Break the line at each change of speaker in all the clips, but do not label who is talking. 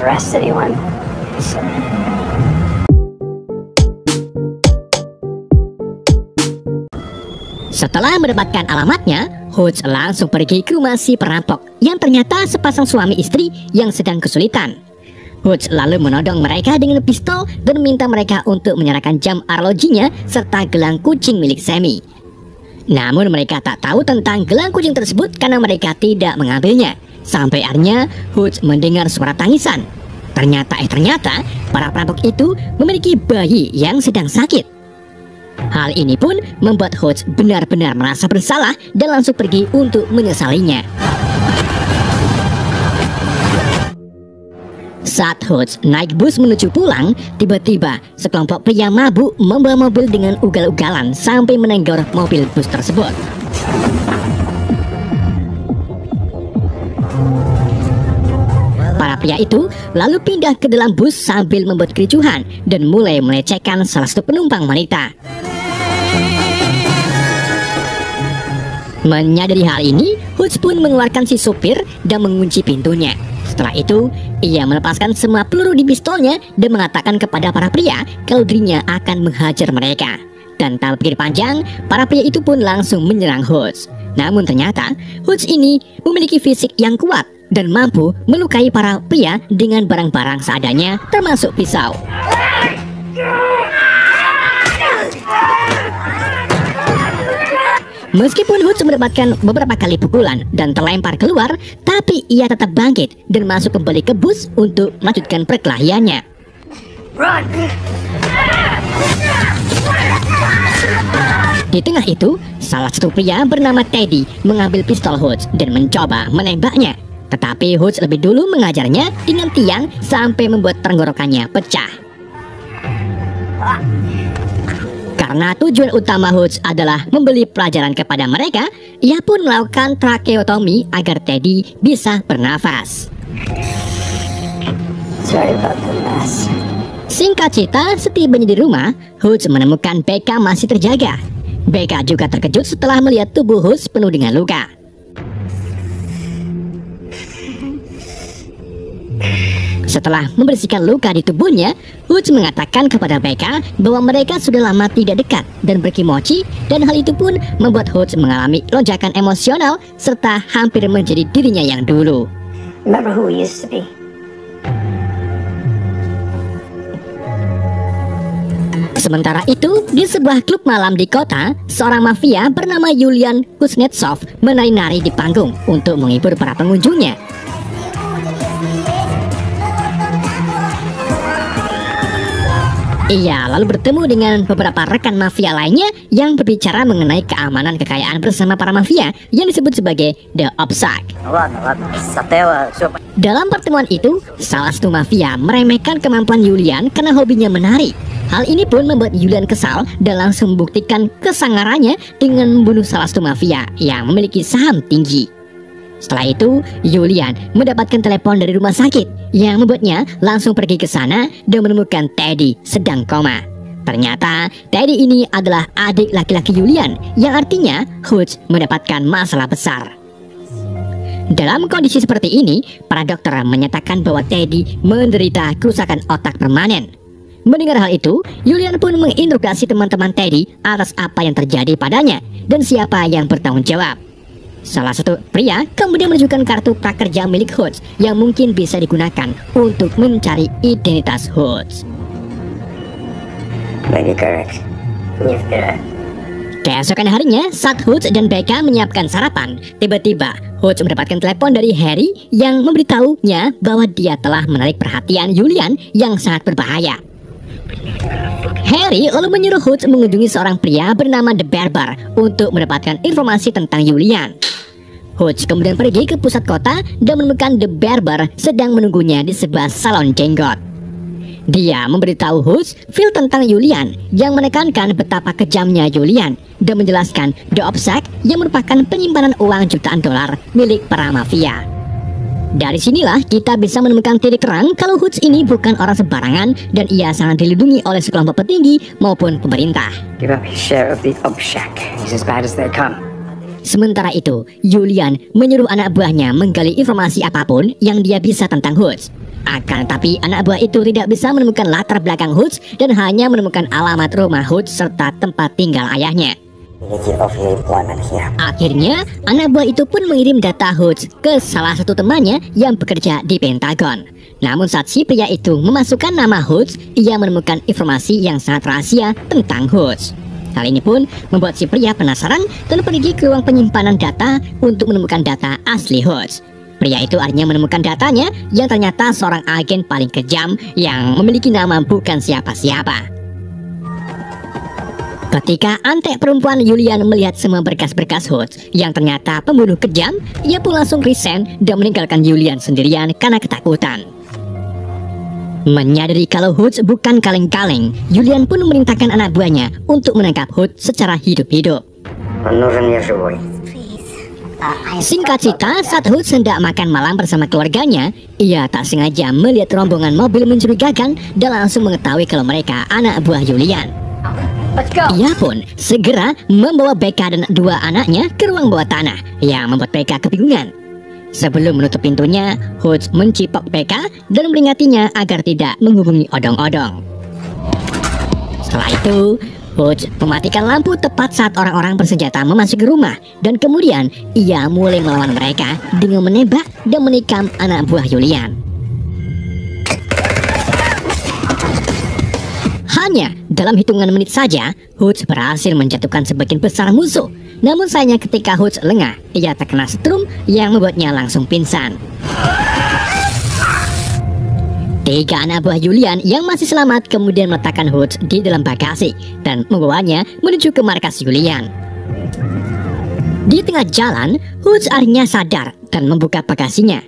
arrest anyone.
Setelah mendapatkan alamatnya, Hoods langsung pergi ke rumah si perampok yang ternyata sepasang suami istri yang sedang kesulitan. Hoods lalu menodong mereka dengan pistol dan meminta mereka untuk menyerahkan jam arlojinya serta gelang kucing milik Sammy. Namun mereka tak tahu tentang gelang kucing tersebut karena mereka tidak mengambilnya. Sampai akhirnya Hoods mendengar suara tangisan. Ternyata para perampok itu memiliki bayi yang sedang sakit. Hal ini pun membuat Hoods benar-benar merasa bersalah dan langsung pergi untuk menyesalinya. Saat Hoods naik bus menuju pulang, tiba-tiba sekelompok pria mabuk membawa mobil dengan ugal-ugalan sampai menenggor mobil bus tersebut. Para pria itu lalu pindah ke dalam bus sambil membuat kericuhan dan mulai melecehkan salah satu penumpang wanita. Menyadari hal ini, Hoods pun mengeluarkan si sopir dan mengunci pintunya. Setelah itu, ia melepaskan semua peluru di pistolnya dan mengatakan kepada para pria kalau dirinya akan menghajar mereka. Dan tanpa pikir panjang, para pria itu pun langsung menyerang Hoods. Namun ternyata, Hoods ini memiliki fisik yang kuat dan mampu melukai para pria dengan barang-barang seadanya, termasuk pisau. Meskipun Hoods mendapatkan beberapa kali pukulan dan terlempar keluar, tapi ia tetap bangkit dan masuk kembali ke bus untuk melanjutkan perkelahiannya.
Run!
Di tengah itu, salah satu pria bernama Teddy mengambil pistol Hoods dan mencoba menembaknya. Tetapi Hoods lebih dulu mengajarnya dengan tiang sampai membuat tenggorokannya pecah. Karena tujuan utama Hoods adalah memberi pelajaran kepada mereka, ia pun melakukan tracheotomy agar Teddy bisa bernafas.
Sorry about the mess.
Singkat cerita, setibanya di rumah, Hoods menemukan Becca masih terjaga. Becca juga terkejut setelah melihat tubuh Hoods penuh dengan luka. Setelah membersihkan luka di tubuhnya, Hoods mengatakan kepada Becca bahwa mereka sudah lama tidak dekat dan berkimochi, dan hal itu pun membuat Hoods mengalami lonjakan emosional serta hampir menjadi dirinya yang dulu.
Remember who we used to be?
Sementara itu, di sebuah klub malam di kota, seorang mafia bernama Yulian Kuznetsov menari-nari di panggung untuk menghibur para pengunjungnya. Ia lalu bertemu dengan beberapa rekan mafia lainnya yang berbicara mengenai keamanan kekayaan bersama para mafia yang disebut sebagai The Obsak. Dalam pertemuan itu, salah satu mafia meremehkan kemampuan Yulian karena hobinya menari. Hal ini pun membuat Yulian kesal dan langsung membuktikan kesangarannya dengan membunuh salah satu mafia yang memiliki saham tinggi. Setelah itu, Yulian mendapatkan telepon dari rumah sakit yang membuatnya langsung pergi ke sana dan menemukan Teddy sedang koma. Ternyata Teddy ini adalah adik laki-laki Yulian, yang artinya Hoods mendapatkan masalah besar. Dalam kondisi seperti ini, para dokter menyatakan bahwa Teddy menderita kerusakan otak permanen. Mendengar hal itu, Yulian pun menginterogasi teman-teman Teddy atas apa yang terjadi padanya dan siapa yang bertanggung jawab. Salah satu pria kemudian menunjukkan kartu prakerja milik Hoods yang mungkin bisa digunakan untuk mencari identitas Hoods. Keesokan harinya, saat Hoods dan Becca menyiapkan sarapan, tiba-tiba Hoods mendapatkan telepon dari Harry yang memberitahunya bahwa dia telah menarik perhatian Yulian yang sangat berbahaya. Harry lalu menyuruh Hoods mengunjungi seorang pria bernama The Barber untuk mendapatkan informasi tentang Yulian. Hoods kemudian pergi ke pusat kota dan menemukan The Barber sedang menunggunya di sebuah salon jenggot. Dia memberitahu Hoods feel tentang Yulian yang menekankan betapa kejamnya Yulian dan menjelaskan The Obsak yang merupakan penyimpanan uang jutaan dolar milik para mafia. Dari sinilah kita bisa menemukan titik terang kalau Hoods ini bukan orang sembarangan dan ia sangat dilindungi oleh sekelompok petinggi maupun pemerintah.
Give up his share of the Obshak. He's as bad as they come.
Sementara itu, Yulian menyuruh anak buahnya menggali informasi apapun yang dia bisa tentang Hoods. Akan tetapi anak buah itu tidak bisa menemukan latar belakang Hoods dan hanya menemukan alamat rumah Hoods serta tempat tinggal ayahnya. Akhirnya, anak buah itu pun mengirim data Hoods ke salah satu temannya yang bekerja di Pentagon. Namun saat si pria itu memasukkan nama Hoods, ia menemukan informasi yang sangat rahasia tentang Hoods. Hal ini pun membuat si pria penasaran dan pergi ke ruang penyimpanan data untuk menemukan data asli Hoods. Pria itu akhirnya menemukan datanya yang ternyata seorang agen paling kejam yang memiliki nama bukan siapa-siapa. Ketika antek perempuan Julian melihat semua berkas-berkas Hoods yang ternyata pembunuh kejam, ia pun langsung resign dan meninggalkan Julian sendirian karena ketakutan. Menyadari kalau Hoods bukan kaleng-kaleng, Julian pun memerintahkan anak buahnya untuk menangkap Hoods secara hidup-hidup. Singkat cerita, saat Hoods hendak makan malam bersama keluarganya, ia tak sengaja melihat rombongan mobil mencurigakan dan langsung mengetahui kalau mereka anak buah Julian. Ia pun segera membawa Becca dan dua anaknya ke ruang bawah tanah yang membuat Becca kebingungan. Sebelum menutup pintunya, Hoods mencipok Becca dan memperingatinya agar tidak menghubungi odong-odong. Setelah itu, Hoods mematikan lampu tepat saat orang-orang bersenjata memasuki rumah dan kemudian ia mulai melawan mereka dengan menembak dan menikam anak buah Julian. Hanya dalam hitungan menit saja, Hoods berhasil menjatuhkan sebagian besar musuh. Namun sayangnya ketika Hoods lengah, ia terkena setrum yang membuatnya langsung pingsan. Tiga anak buah Julian yang masih selamat kemudian meletakkan Hoods di dalam bagasi dan membawanya menuju ke markas Julian. Di tengah jalan, Hoods akhirnya sadar dan membuka bagasinya.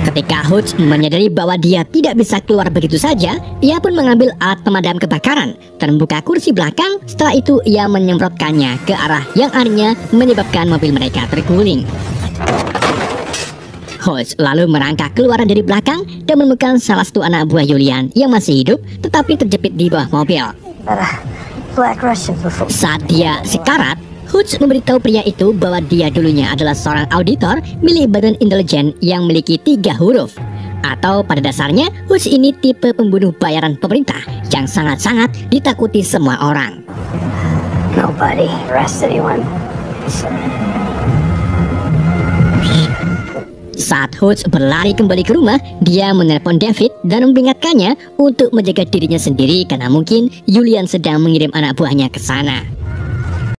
Ketika Hoods menyadari bahwa dia tidak bisa keluar begitu saja, ia pun mengambil alat pemadam kebakaran dan membuka kursi belakang. Setelah itu ia menyemprotkannya ke arah yang akhirnya menyebabkan mobil mereka terguling. Hoods lalu merangkak keluar dari belakang dan menemukan salah satu anak buah Julian yang masih hidup tetapi terjepit di bawah mobil. Saat dia sekarat, Hoods memberitahu pria itu bahwa dia dulunya adalah seorang auditor milik badan intelijen yang memiliki 3 huruf. Atau pada dasarnya, Hoods ini tipe pembunuh bayaran pemerintah yang sangat-sangat ditakuti semua orang.
Nobody arrest anyone.
Saat Hoods berlari kembali ke rumah, dia menelpon David dan memperingatkannya untuk menjaga dirinya sendiri karena mungkin Julian sedang mengirim anak buahnya ke sana.